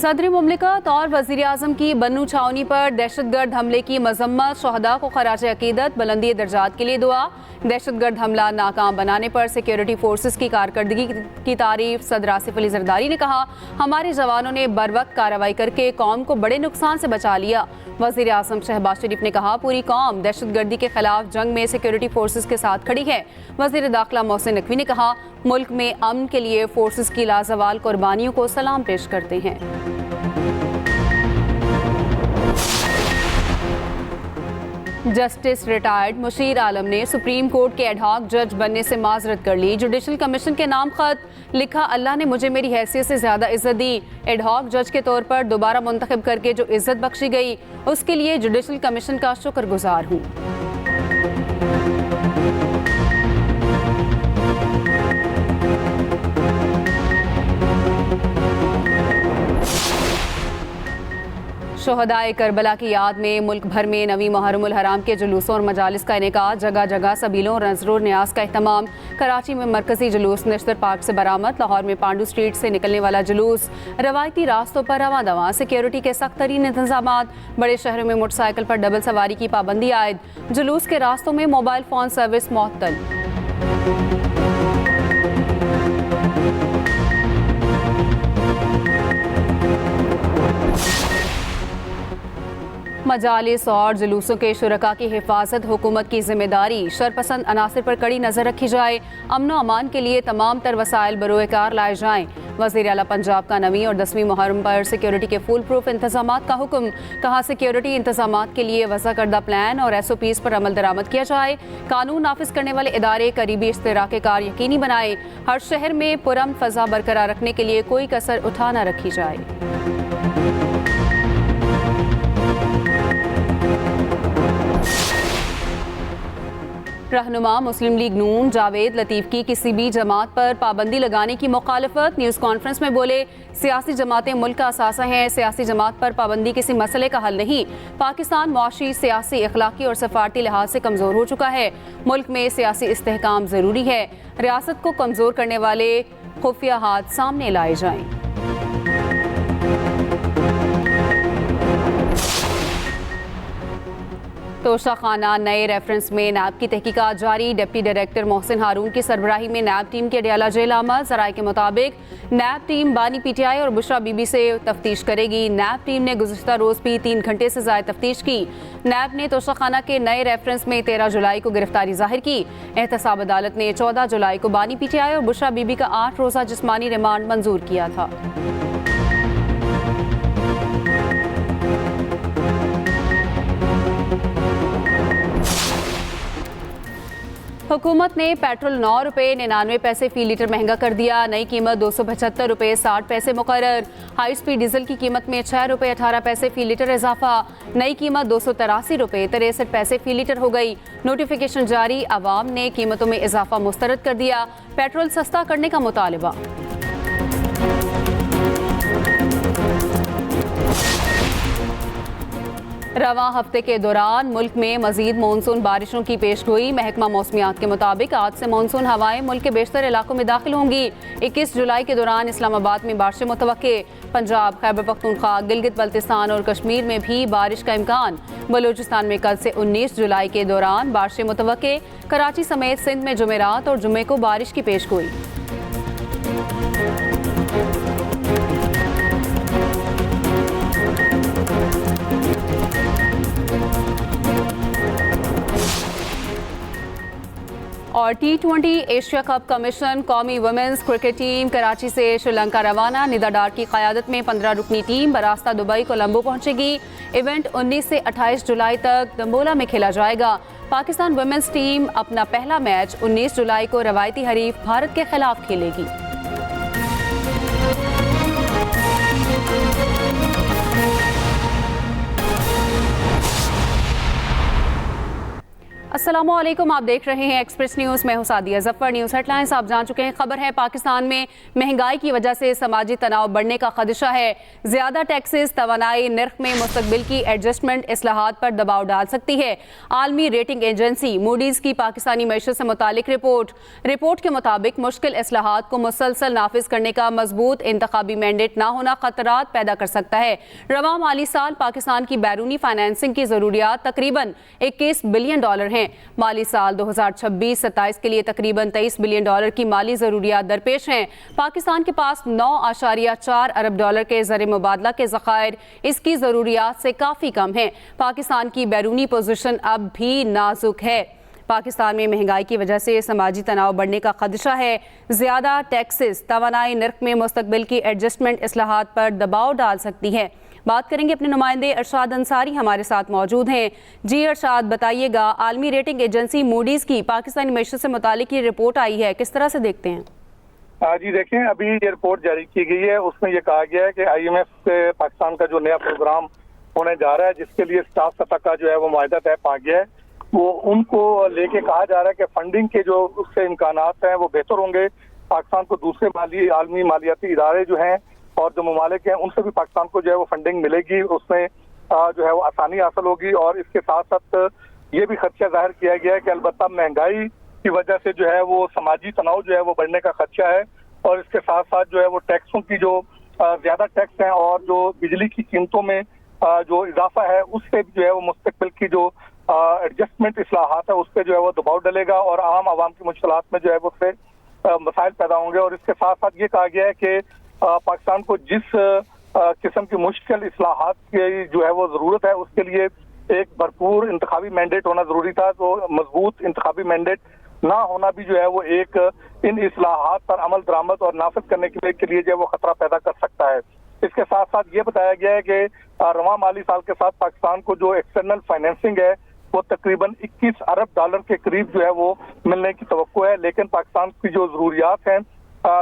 सदर मुमलिकत और वज़ीर आज़म की बन्नू छावनी पर दहशतगर्द हमले की मजम्मत, शहदा को खराज अकीदत, बुलंदी दर्जात के लिए दुआ। दहशतगर्द हमला नाकाम बनाने पर सिक्योरिटी फोर्सेस की कारकर्दगी की तारीफ। सदर आसिफ अली जरदारी ने कहा, हमारे जवानों ने बर वक्त कार्रवाई करके कौम को बड़े नुकसान से बचा लिया। वज़ीर आज़म शहबाज शरीफ ने कहा, पूरी कौम दहशतगर्दी के खिलाफ जंग में सिक्योरिटी फोर्सेस के साथ खड़ी है। वज़ीर दाखिला मोहसिन नकवी ने कहा, मुल्क में अमन के लिए फोर्सेस की लाजवाल कुर्बानियों को सलाम पेश करते हैं। जस्टिस रिटायर्ड मुशीर आलम ने सुप्रीम कोर्ट के एडहॉक जज बनने से माजरत कर ली। जुडिशल कमीशन के नाम खत लिखा, अल्लाह ने मुझे मेरी हैसियत से ज्यादा इज्जत दी। एडहॉक जज के तौर पर दोबारा मुंतखब करके जो इज्जत बख्शी गई उसके लिए जुडिशल कमीशन का शुक्रगुजार हूँ। शोहदाए करबला की याद में मुल्क भर में नवी मुहर्रमुल हराम के जुलूसों और मजालिस का इनेकाद, जगह जगह सबीलों और नजर न्याज का एहतमाम। कराची में मरकजी जुलूस नश्तर पार्क से बरामद, लाहौर में पांडू स्ट्रीट से निकलने वाला जुलूस रवायती रास्तों पर रवां दवां, सिक्योरिटी के सख्त तरीन इंतजाम। बड़े शहरों में मोटरसाइकिल पर डबल सवारी की पाबंदी आयद, जुलूस के रास्तों में मोबाइल फोन सर्विस मुअत्तल। मजालिस और जुलूसों के शुरका की हिफाजत हुकूमत की जिम्मेदारी। शरपसंद अनासर पर कड़ी नजर रखी जाए, अमन व अमान के लिए तमाम तर वसाइल बरोए कार लाए जाएं। वज़ीर आला पंजाब का 9वीं और 10वीं मुहर्रम पर सिक्योरिटी के फुल प्रूफ इंतजामात का हुक्म। कहा, सिक्योरिटी इंतजामात के लिए वज़ा करदा प्लान और SOPs पर अमल दरामद किया जाए। कानून नाफिज करने वाले इदारे करीबी इश्तिराक कार यकीनी बनाए। हर शहर में पुरअमन फ़ज़ा बरकरार रखने के लिए कोई कसर उठा न रखी जाए। रहनुमा मुस्लिम लीग नून जावेद लतीफ़ की किसी भी जमात पर पाबंदी लगाने की मुखालफत। न्यूज़ कॉन्फ्रेंस में बोले, सियासी जमातें मुल्क का असासा हैं, सियासी जमात पर पाबंदी किसी मसले का हल नहीं। पाकिस्तान मुआशी, सियासी, अखलाकी और सफारती लिहाज से कमज़ोर हो चुका है। मुल्क में सियासी इस्तेहकाम ज़रूरी है। रियासत को कमज़ोर करने वाले खुफिया हाथ सामने लाए जाएं। तोशाखाना नए रेफरेंस में नैब की तहकीकात जारी। डिप्टी डायरेक्टर मोहसिन हारून की सरबराही में नैब टीम के अडयाला जेल आमद। ज़राए के मुताबिक नैब टीम बानी PTI और बुशरा बीबी से तफ्तीश करेगी। नैब टीम ने गुज़िश्ता रोज़ भी 3 घंटे से ज़ायद तफ्तीश की। नैब ने तोशाखाना के नए रेफरेंस में 13 जुलाई को गिरफ्तारी जाहिर की। एहतसाब अदालत ने 14 जुलाई को बानी PTI और बुशरा बीबी का 8 रोज़ा जिस्मानी रिमांड मंजूर किया था। हुकूमत ने पेट्रोल 9 रुपये 99 पैसे फी लीटर महंगा कर दिया। नई कीमत 275 रुपये 60 पैसे मुकर्रर। हाई स्पीड डीजल की कीमत में 6 रुपये 18 पैसे फी लीटर इजाफा। नई कीमत 283 रुपये 63 पैसे फी लीटर हो गई। नोटिफिकेशन जारी, अवाम ने कीमतों में इजाफा मुस्तरद कर दिया। पेट्रोल सस्ता करने का मुतालबा। रवां हफ्ते के दौरान मुल्क में मजीद मानसून बारिशों की पेशगोई। महकमा मौसमियात के मुताबिक आज से मानसून हवाएं मुल्क के बेशतर इलाकों में दाखिल होंगी। 21 जुलाई के दौरान इस्लामाबाद में बारिशें मुतवक्के। पंजाब, खैबर पख्तूनख्वा, गिलगित बल्तिस्तान और कश्मीर में भी बारिश का इम्कान। बलूचिस्तान में कल से 19 जुलाई के दौरान बारिशें मुतवक्के। कराची समेत सिंध में जुमेरात और जुमे को बारिश की पेशगोई। और T20 एशिया कप कमीशन कौमी वुमेन्स क्रिकेट टीम कराची से श्रीलंका रवाना। निदा डार की क़यादत में 15 रुकनी टीम बरास्ता दुबई कोलंबो पहुंचेगी। इवेंट 19 से 28 जुलाई तक दंबोला में खेला जाएगा। पाकिस्तान वुमेन्स टीम अपना पहला मैच 19 जुलाई को रवायती हरीफ भारत के खिलाफ खेलेगी। अस्सलामुअलैकुम, आप देख रहे हैं एक्सप्रेस न्यूज़। मैं हूं सादिया जफर। न्यूज़ हेडलाइंस आप जान चुके हैं। खबर है, पाकिस्तान में महंगाई की वजह से समाजी तनाव बढ़ने का खदशा है। ज़्यादा टैक्सेस तवानाई निर्ख में मुस्तकबिल की एडजस्टमेंट इस्लाहात पर दबाव डाल सकती है। आलमी रेटिंग एजेंसी मूडीज़ की पाकिस्तानी मैशत से मुतालिक रिपोर्ट के मुताबिक मुश्किल इस्लाहात को मुसलसल नाफिज करने का मजबूत इंतखाबी मैंडेट न होना खतरात पैदा कर सकता है। रवा माली साल पाकिस्तान की बैरूनी फाइनेंसिंग की ज़रूरियात तकरीबन 21 बिलियन डॉलर हैं। माली साल 2026-27 के लिए तकरीबन 23 बिलियन डॉलर की माली ज़रूरियात दरपेश हैं। पाकिस्तान के पास 9.4 अरब डॉलर के ज़र मुबादला के ज़खायर इसकी ज़रूरियात से काफ़ी कम हैं। पाकिस्तान की बैरूनी पोजीशन अब भी नाजुक है। पाकिस्तान में महंगाई की वजह से समाजी तनाव बढ़ने का खदशा है। ज़्यादा टैक्सेस तवानाई निर्ख में मुस्तकबिल की एडजस्टमेंट इस्लाहात पर दबाव डाल सकती है। बात करेंगे, अपने नुमाइंदे अरशाद अंसारी हमारे साथ मौजूद हैं। जी अरशाद, बताइएगा, आलमी रेटिंग एजेंसी मूडीज़ की पाकिस्तानी मैशत से मुतालिक ये रिपोर्ट आई है, किस तरह से देखते हैं? जी देखें, अभी ये रिपोर्ट जारी की गई है, उसमें ये कहा गया है कि IMF से पाकिस्तान का जो नया प्रोग्राम होने जा रहा है, जिसके लिए स्टाफ सतह का जो है वो मुआहदा तय पा गया है, वो उनको लेके कहा जा रहा है कि फंडिंग के जो उससे इम्कानात हैं वो बेहतर होंगे। पाकिस्तान को दूसरे आलमी मालियाती इदारे जो हैं और जो ममालिक हैं उनसे भी पाकिस्तान को जो है वो फंडिंग मिलेगी, उसमें जो है वो आसानी हासिल होगी। और इसके साथ साथ ये भी खदशा जाहिर किया गया है कि अलबत्ता महंगाई की वजह से जो है वो समाजी तनाव जो है वो बढ़ने का खदशा है। और इसके साथ साथ जो है वो टैक्सों की जो ज्यादा टैक्स हैं और जो बिजली की कीमतों में जो इजाफा है उससे जो है वो मुस्तकबिल की जो एडजस्टमेंट इस्लाहात है उस पर जो है वो दबाव डलेगा और आम आवाम की मुश्किलात में जो है वो उससे मसाइल पैदा होंगे। और इसके साथ साथ ये कहा गया है कि पाकिस्तान को जिस किस्म की मुश्किल इस्लाहात की जो है वो जरूरत है उसके लिए एक भरपूर इंतखाबी मैंडेट होना जरूरी था। तो मजबूत इंतखाबी मैंडेट ना होना भी जो है वो एक इन इस्लाहात पर अमल दरामद और नाफिज करने के लिए जो है वो खतरा पैदा कर सकता है। इसके साथ साथ ये बताया गया है कि रवा माली साल के साथ पाकिस्तान को जो एक्सटर्नल फाइनेंसिंग है वो तकरीबन 21 अरब डॉलर के करीब जो है वो मिलने की तवक्को है। लेकिन पाकिस्तान की जो जरूरियात हैं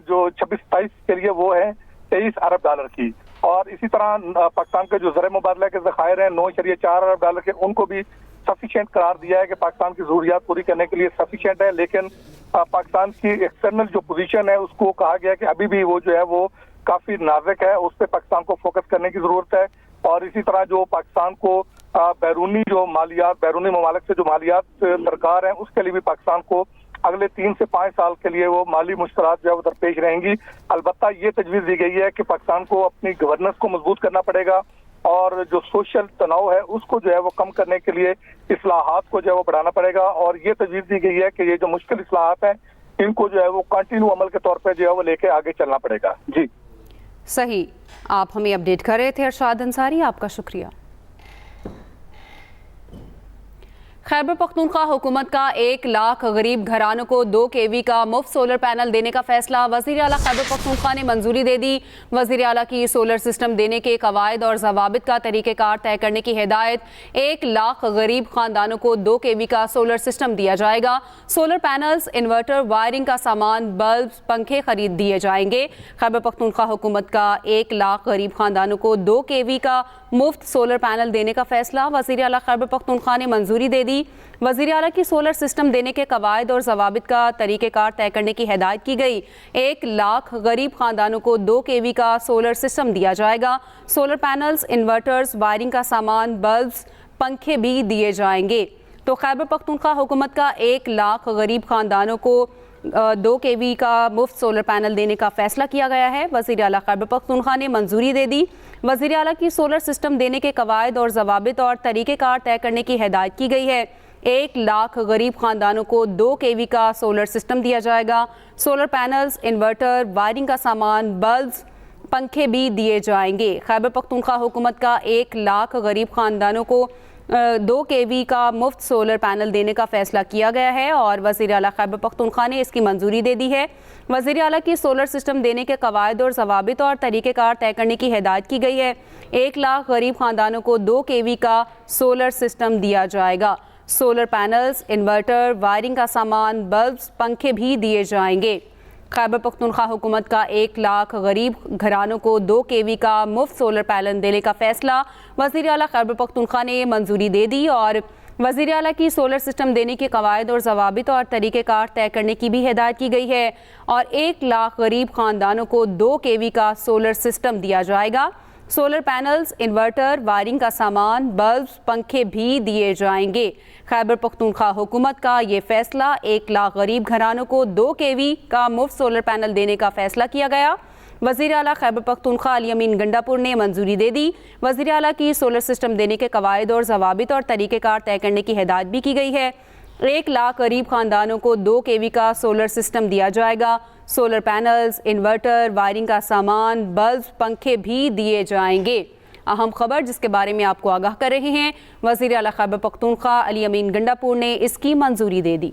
जो 26-27 के लिए वो है 23 अरब डॉलर की। और इसी तरह पाकिस्तान के जो ज़र मुबादला के ज़खायर हैं 9.4 अरब डॉलर के, उनको भी सफिशिएंट करार दिया है कि पाकिस्तान की जरूरियात पूरी करने के लिए सफिशिएंट है। लेकिन पाकिस्तान की एक्सटर्नल जो पोजीशन है उसको कहा गया कि अभी भी वो जो है वो काफी नाजुक है, उस पर पाकिस्तान को फोकस करने की जरूरत है। और इसी तरह जो पाकिस्तान को बैरूनी ममालिक से जो मालियात दरकार है उसके लिए भी पाकिस्तान को अगले 3 से 5 साल के लिए वो माली मुश्किलात जो है वो दरपेश रहेंगी। अलबत्ता ये तजवीज़ दी गई है कि पाकिस्तान को अपनी गवर्नेंस को मजबूत करना पड़ेगा और जो सोशल तनाव है उसको जो है वो कम करने के लिए इस्लाहात को जो है वो बढ़ाना पड़ेगा। और ये तजवीज़ दी गई है कि ये जो मुश्किल इस्लाहात हैं इनको जो है वो कंटिन्यू अमल के तौर पर जो है वो लेके आगे चलना पड़ेगा। जी सही, आप हमें अपडेट कर रहे थे अरशाद अंसारी, आपका शुक्रिया। खैबर पख्तूनख्वा हुकूमत का 1 लाख गरीब घरानों को 2 kV का मुफ्त सोलर पैनल देने का फैसला। वज़ीर आला खैबर पख्तूनख्वा ने मंजूरी दे दी। वज़ीर आला की सोलर सिस्टम देने के कवायद और ज़वाबित का तरीक़ेकार तय करने की हिदायत। 1 लाख गरीब ख़ानदानों को 2 kV का सोलर सिस्टम दिया जाएगा। सोलर पैनल्स, इन्वर्टर, वायरिंग का सामान, बल्ब, पंखे खरीद दिए जाएंगे। खैबर पख्तूनख्वा हुकूमत का 1 लाख गरीब ख़ानदानों को 2 kV का मुफ्त सोलर पैनल देने का फैसला वज़ीर आला खैबर पख्तूनख्वा ने मंजूरी दे दी। वज़ीर आला की सोलर सिस्टम देने के कवायद और ज़वाबित का तरीक़ेकार तय करने की हिदायत की गई। 1 लाख गरीब ख़ानदानों को 2 kV का सोलर सिस्टम दिया जाएगा। सोलर पैनल्स, इन्वर्टर्स, वायरिंग का सामान, बल्ब्स, पंखे भी दिए जाएंगे। तो खैबर पख्तूनख्वा हुकूमत का 1 लाख गरीब ख़ानदानों को 2 kV का मुफ्त सोलर पैनल देने का फैसला किया गया है। वज़ीर आला खैबर पख्तूनख्वा ने मंजूरी दे दी। वज़ीर आला की सोलर सिस्टम देने के कवायद और ज़वाबित और तरीक़ेकार तय करने की हिदायत की गई है। 1 लाख गरीब ख़ानदानों को 2 kV का सोलर सिस्टम दिया जाएगा। सोलर पैनल्स, इन्वर्टर, वायरिंग का सामान, बल्ब्स, पंखे भी दिए जाएंगे। खैबर पख्तूनख्वा हुकूमत का 1 लाख गरीब ख़ानदानों को 2 kV का मुफ्त सोलर पैनल देने का फैसला किया गया है और वज़ीर आला खैबर पख्तूनख्वा ने इसकी मंजूरी दे दी है। वज़ीर आला की सोलर सिस्टम देने के कवायद और ज़वाबित और तरीक़ेकार तय करने की हिदायत की गई है। 1 लाख गरीब ख़ानदानों को 2 kV का सोलर सिस्टम दिया जाएगा। सोलर पैनल्स, इन्वर्टर, वायरिंग का सामान, बल्ब्स, पंखे भी दिए जाएंगे। खैबर पख्तूनख्वा हुकूमत का 1 लाख गरीब घरानों को 2 kV का मुफ्त सोलर पैनल देने का फैसला वज़ीर आला खैबर पख्तूनख्वा ने मंजूरी दे दी और वज़ीर आला की सोलर सिस्टम देने के कवायद और ज़वाबित और तरीक़ेकार तय करने की भी हिदायत की गई है और 1 लाख गरीब ख़ानदानों को 2 kV का सोलर सिस्टम दिया जाएगा। सोलर पैनल्स, इन्वर्टर, वायरिंग का सामान, बल्ब, पंखे भी दिए जाएंगे। खैबर पख्तूनख्वा हुकूमत का ये फैसला 1 लाख गरीब घरानों को 2 kV का मुफ्त सोलर पैनल देने का फैसला किया गया। वज़ीर आला खैबर पख्तूनख्वा अली अमीन गंडापुर ने मंजूरी दे दी। वज़ीर आला की सोलर सिस्टम देने के कवायद और ज़वाबित और तरीक़ेकार तय करने की हिदायत भी की गई है। 1 लाख गरीब ख़ानदानों को 2 kV का सोलर सिस्टम दिया जाएगा। सोलर पैनल्स, इन्वर्टर, वायरिंग का सामान, बल्ब, पंखे भी दिए जाएंगे। अहम खबर जिसके बारे में आपको आगाह कर रहे हैं, वज़ीर आला खैबर पख्तूनख्वा अली अमीन गंडापुर ने इसकी मंजूरी दे दी।